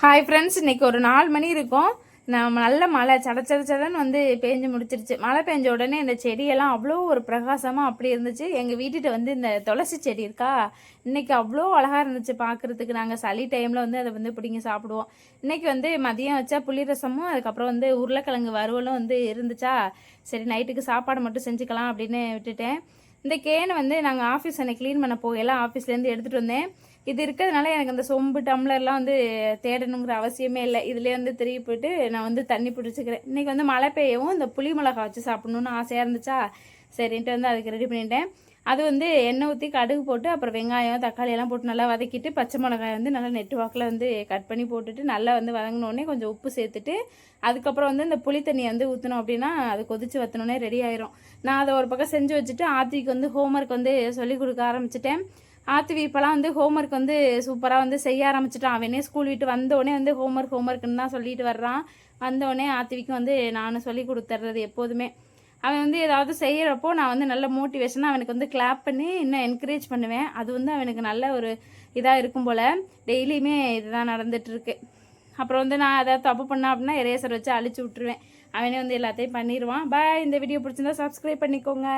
Hi friends, இன்றைக்கி ஒரு 4 மணி இருக்கும். நல்ல மழை சடச்சடன்னு வந்து பேஞ்சு முடிச்சிருச்சு. மழை பெஞ்ச உடனே இந்த செடியெல்லாம் அவ்வளோ ஒரு பிரகாசமாக அப்படி இருந்துச்சு. எங்கள் வீட்டுகிட்ட வந்து இந்த துளசி செடி இருக்கா, இன்றைக்கி அவ்வளோ அழகாக இருந்துச்சு பார்க்குறதுக்கு. நாங்கள் சளி டைமில் வந்து அதை வந்து பிடிங்கி சாப்பிடுவோம். இன்றைக்கி வந்து மதியம் வச்சா புளி ரசமும் அதுக்கப்புறம் வந்து உருளைக்கிழங்கு வறுவலும் வந்து இருந்துச்சா, சரி நைட்டுக்கு சாப்பாடு மட்டும் செஞ்சுக்கலாம் அப்படின்னு விட்டுட்டேன். இந்த கேனை வந்து நாங்கள் ஆஃபீஸ் அன்னைக்கு க்ளீன் பண்ண போகலாம், ஆஃபீஸ்லேருந்து எடுத்துகிட்டு வந்தேன். இது இருக்கிறதுனால எனக்கு அந்த சொம்பு டம்ளர்லாம் வந்து தேடணுங்கிற அவசியமே இல்லை. இதுலேயே வந்து திரும்பி போயிட்டு நான் வந்து தண்ணி பிடிச்சிக்கிறேன். இன்றைக்கி வந்து மழை பெய்யவும் இந்த புளி மிளகா வச்சு சாப்பிட்ணுன்னு ஆசையாக இருந்துச்சா, சரின்ட்டு வந்து அதுக்கு ரெடி பண்ணிட்டேன். அது வந்து எண்ணெய் ஊற்றி கடுகு போட்டு அப்புறம் வெங்காயம் தக்காளி எல்லாம் போட்டு நல்லா வதக்கிட்டு பச்சை மிளகாய் வந்து நல்லா நெட்டு வாக்கில் வந்து கட் பண்ணி போட்டுட்டு நல்லா வந்து வதங்கினோடனே கொஞ்சம் உப்பு சேர்த்துட்டு அதுக்கப்புறம் வந்து இந்த புளி தண்ணியை வந்து ஊற்றணும். அப்படின்னா அது கொதித்து வற்றினோடனே ரெடி ஆயிரும். நான் அதை ஒரு பக்கம் செஞ்சு வச்சுட்டு ஆத்திக்கு வந்து ஹோம்ஒர்க் வந்து சொல்லிக் கொடுக்க ஆரம்பிச்சிட்டேன். ஆர்த்திவி இப்போலாம் வந்து ஹோம்ஒர்க் வந்து சூப்பராக வந்து செய்ய ஆரம்பிச்சிட்டான். அவனே ஸ்கூல் விட்டு வந்தோடனே வந்து ஹோம்ஒர்க்குன்னு தான் சொல்லிட்டு வர்றான். வந்தோடனே ஆர்த்திவிக்கு வந்து நான் சொல்லி கொடுத்துட்றது எப்போதுமே. அவன் வந்து ஏதாவது செய்கிறப்போ நான் வந்து நல்ல மோட்டிவேஷனாக அவனுக்கு வந்து கிளாப் பண்ணி இன்னும் என்கரேஜ் பண்ணுவேன். அது வந்து அவனுக்கு நல்ல ஒரு இதாக இருக்கும் போல். டெய்லியுமே இதுதான் நடந்துகிட்ருக்கு. அப்புறம் வந்து நான் ஏதாவது தப்பு பண்ணேன் அப்படின்னா எரேசர் வச்சு அழிச்சு விட்ருவேன். அவனே வந்து எல்லாத்தையும் பண்ணிடுவான். பாய். இந்த வீடியோ பிடிச்சிருந்தா சப்ஸ்கிரைப் பண்ணிக்கோங்க.